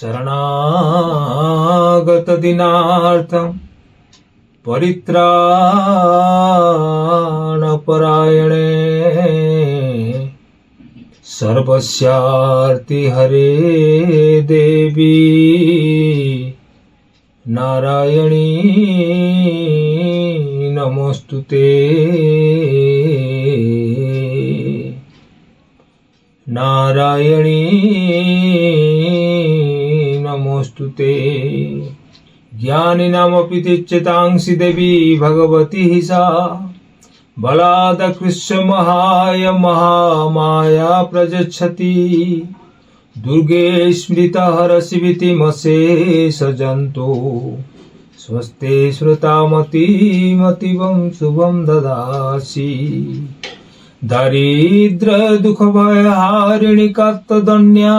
शरणागत दिनार्थं परित्राणपरायणे सर्वस्यार्ति हरे देवी नारायणी नमोस्तुते नारायणी नमोस्तुते। ज्ञानिनामपि तिच्यतांसि देवी भगवती सा बलादकृष्य महामाया प्रयच्छति दुर्गे स्मृतहरसिवितिमशेष जन्तु स्वस्ते श्रुतामतिमतिवं शुभं ददासि दारिद्र दुःखभयहारिणि कात्तदन्या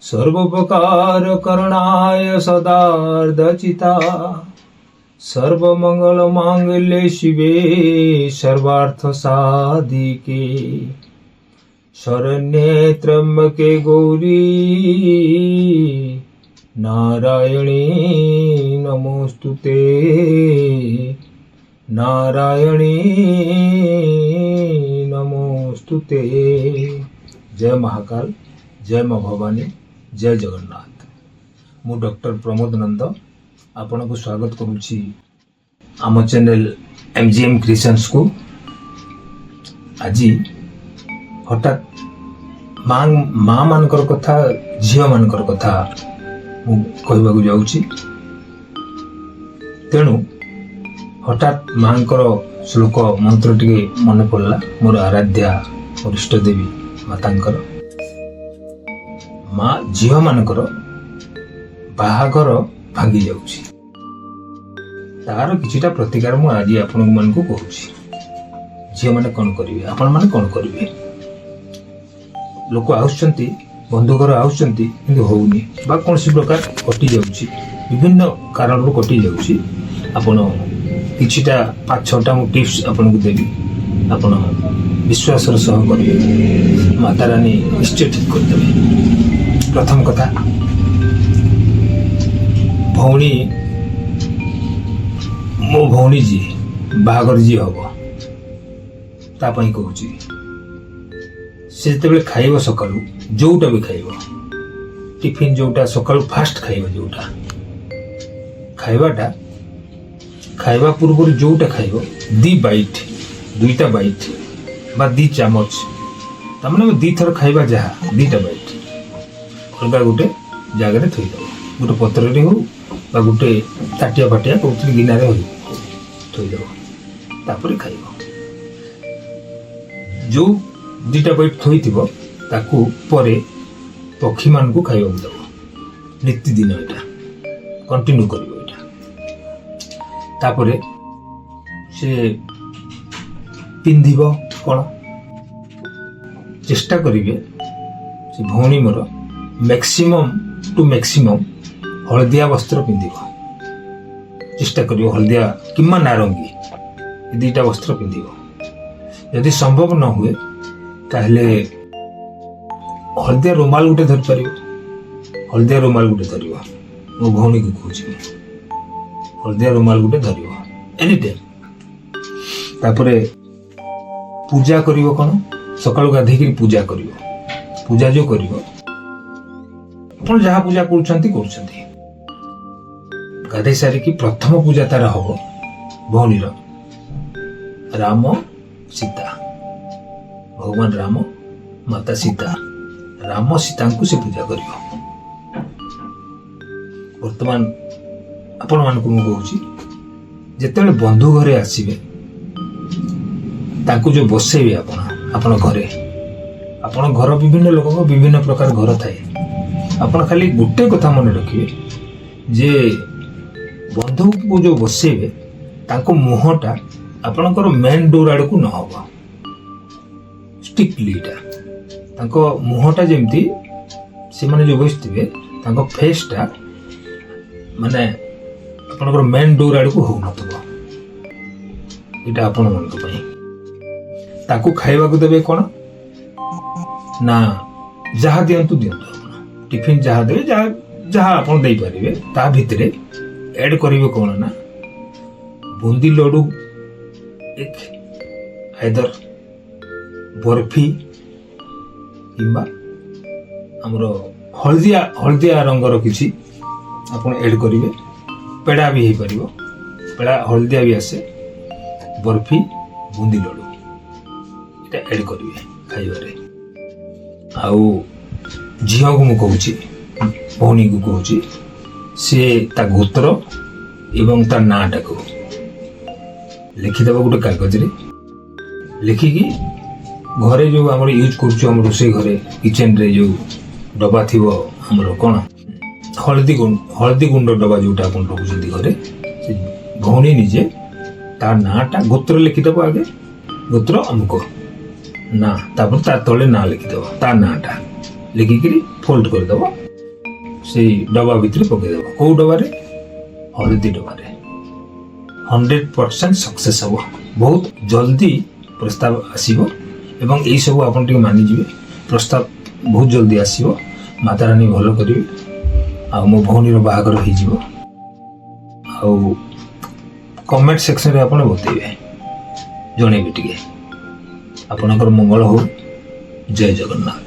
सर्वोपकार करणाय सदार्धचिता सर्वमंगल मांगल्ये शिवे सर्वार्थ साधिके शरण्ये त्र्यंबके गौरी नारायणी नमोस्तुते नारायणी नमोस्तुते। जय महाकाल, जय माँ भवानी, जय जगन्नाथ। मु डॉक्टर प्रमोद नंद आपण को स्वागत करुच्ची आम चैनल MGM क्रिएशंस को। आज हठात माँ मानकर कथा झील मानकर कथा मु कहवाक जाऊँगी। तेणु हठात माँकर श्लोक मंत्र टी मन पड़ला मोर आराध्या मोर इष्ट देवी मातांकर। माँ झील मानकर बाहागर भांगी जाउछि तार किछिटा प्रतिकार मु आज आपण मन को कहूछि। झील माने कोन करिवे, आपण माने कोन करिवे। लोक आउछंती, बंधु घर आउछंती किंतु होउनी बा कोनसी प्रकार कटि जाउछि, विभिन्न कारण रो कटि जाउछि। आपण किछिटा 5-6टा मु टिप्स आपण को देबी, आपण विश्वास रो सह करिवे, माता रानी निश्चय ठीक कर देबे। प्रथम कथा, भौणी मो भौणी जी बाहागर जी हम तापाई कहूची से जेतेबेले खाइबो सकाळू जोटा भी खाइबो टिफिन जोटा सकाळू फास्ट खाइबो जोटा खाइबाटा खाइबा पूर्व जोटा खाइबो 2 बाइट 2टा बाइट बा 2 चामच तमने 2 थर खाइबा जहा 2टा बाइट अलगा गोटे जगह रे थई दो, गोटे पत्र रे हो बा गोटे ताटिया फाटिया कोथि गिना रे हो थई दो, तापरे खाइबो। जो 2टा बाइट थई थिबो ताकू परे पक्षी मान को खाइबो दबो। नित्य दिन एटा कंटिन्यू करिवो एटा। तापरे से पिंधिबो कोन चेष्टा करिवे से भौणी मोर मैक्सिमम टू मैक्सिमम हलदिया वस्त्र पिंधिबो, चेष्टा करियो हलदिया किम्मा नारंगी 2टा वस्त्र पिंधिबो। यदि संभव न हुए ताहले हलदिया रुमाल गुटे धरि परिबो, हलदिया रुमाल गुटे धरिबो। मो भौणी को कहूछि हलदिया रुमाल गुटे धरिबो एनी टाइम। तापरे पूजा करिवो कोन सकाळ गाधे कि पूजा करिवो। पूजा जो करिवो आपण जहाँ पूजा करुछंती गाधे सारी की प्रथम पूजा तार हम भौणी राम सीता, भगवान राम माता सीता, राम सीता को से पूजा करिवो। वर्तमान आपण मान को कहूची जेतेबेले बंधु घरे आसीबे ताकू जो बसेबे आपण घरे, आपण घर विभिन्न लोक विभिन्न प्रकार घर थाए। आपण खाली गोटे कथा मन रखिए जे बंधु को जो बसेबे ताको मुहटा आपणकर मेन डोर आड़ को न होबो स्ट्रिक्टली टा ताको मुहटा जेमती से माने जो बसथिबे ताको फेसटा माने आपणकर मेन डोर आड़ को हो नथबो। एटा आपण मन को पई ताको खाइबा को देबे कोन ना जहा दियंतु टिफिन जहाँ देवे जहाँ आप देपारे ता भितर एड करेंगे कौन ना बुंदी लड्डू एक आइदर बर्फी किंबा हमर हलदिया हलदिया रंगर किसी आप एड करेंगे पेड़ा भी हो पार पेड़ा हलदिया भी आसे बर्फी बुंदी लड्डू ये एड करेंगे खाइबारे आउ झील को मुझे कहूँ भौणी को कहूँ सी ता गोत्र एवं ता नाटा को लिखिदेव गोटे कागज रे लिखिकी घरे जो आम यूज कर रोसे घरे किचेन रे जो डबा थी आमर कौन हलदी गुंड डबा जोटा आप रखुच्च घरे से भौणी निजे ता नाटा गोत्र लिखिदेव आगे गोत्र अमुक ना तापर ता तले ना लिखिदेव ता नाटा लिखिकी फोल्ड करदेव से डबा भितर पकईदेव कौ डबारे हलदी डबारे 100% सक्सेस हम बहुत जल्दी प्रस्ताव आसीबो एवं यही सब आप मानिजे प्रस्ताव बहुत जल्दी आसीबो माता रानी भल करेंगे आ मो भौणीर बाहागर हो कमेंट सेक्शन रे आपण बतैबे जणेबे टिके आपणकर मंगल हो जय जगन्नाथ।